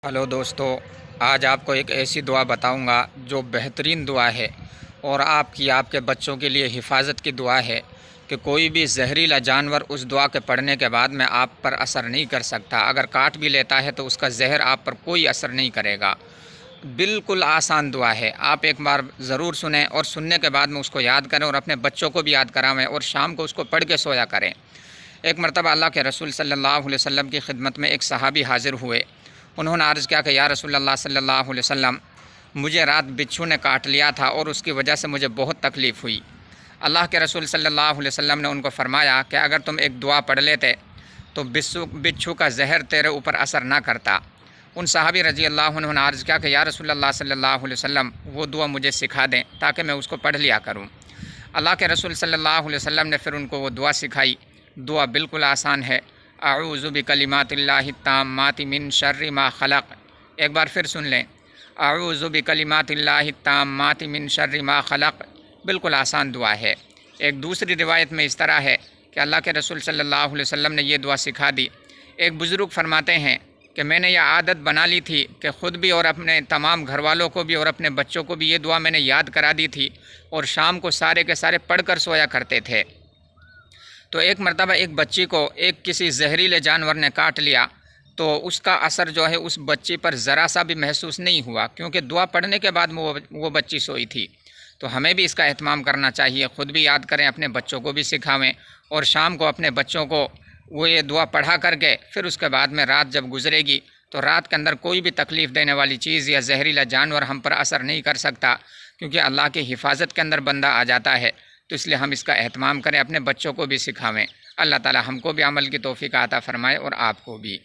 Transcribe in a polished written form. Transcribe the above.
Hello دوستو، آج آپ کو ایک ایسی دعا بتاؤں گا جو بہترین دعا ہے اور آپ کے بچوں کے لیے حفاظت کی دعا ہے کہ کوئی بھی زہریلا جانور اس دعا کے پڑھنے کے بعد میں آپ پر اثر نہیں کر سکتا۔ اگر کاٹ بھی لیتا ہے تو اس کا زہر آپ پر کوئی اثر نہیں کرے گا۔ بالکل آسان دعا ہے، آپ ایک بار ضرور سنیں اور سننے کے بعد میں اس کو یاد کریں اور اپنے بچوں کو بھی یاد کراویں اور شام کو اس کو پڑھ کے سویا کریں۔ ایک مرتبہ اللہ کے رسول صلی اللہ علیہ وسلم کی خدمت میں ایک صحابی حاضر ہوئے۔ انہوں نے عرض کیا کہ یا رسول اللہ صلی اللہ علیہ وسلم، مجھے رات بچھو نے کاٹ لیا تھا اور اس کی وجہ سے مجھے بہت تکلیف ہوئی۔ اللہ کے رسول صلی اللہ علیہ وسلم نے ان کو فرمایا کہ اگر تم ایک دعا پڑھ لیتے تو بچھو کا زہر تیرے اوپر اثر نہ کرتا۔ ان صحابی رضی اللہ عنہ نے عرض کیا کہ یا رسول اللہ صلی اللہ علیہ وسلم، وہ دعا مجھے سکھا دیں تاکہ میں اس کو پڑھ لیا کروں۔ اللہ کے رسول صلی اللہ علیہ وسلم نے پھر ان کو وہ دعا سکھائی۔ دعا بالکل آسان ہے، اعوذ بکلمات اللہ التامات من شر ما خلق۔ ایک بار پھر سن لیں، اعوذ بکلمات اللہ التامات من شر ما خلق۔ بالکل آسان دعا ہے۔ ایک دوسری روایت میں اس طرح ہے کہ اللہ کے رسول صلی اللہ علیہ وسلم نے یہ دعا سکھا دی۔ ایک بزرگ فرماتے ہیں کہ میں نے یہ عادت بنا لی تھی کہ خود بھی اور اپنے تمام گھر والوں کو بھی اور اپنے بچوں کو بھی یہ دعا میں نے یاد کرا دی تھی اور شام کو سارے کے سارے پڑھ کر سویا کرتے تھے۔ تو ایک مرتبہ ایک بچی کو ایک کسی زہریلے جانور نے کاٹ لیا تو اس کا اثر جو ہے اس بچی پر ذرا سا بھی محسوس نہیں ہوا، کیونکہ دعا پڑھنے کے بعد وہ بچی سوئی تھی۔ تو ہمیں بھی اس کا اہتمام کرنا چاہیے، خود بھی یاد کریں، اپنے بچوں کو بھی سکھاویں اور شام کو اپنے بچوں کو وہ یہ دعا پڑھا کر کے پھر اس کے بعد میں رات جب گزرے گی تو رات کے اندر کوئی بھی تکلیف دینے والی چیز یا زہریلا جانور ہم پر اثر نہیں کر سکتا، کیونکہ اللہ کی حفاظت کے اندر بندہ آ جاتا ہے۔ تو اس لیے ہم اس کا اہتمام کریں، اپنے بچوں کو بھی سکھاویں۔ اللہ تعالی ہم کو بھی عمل کی توفیق عطا فرمائے اور آپ کو بھی۔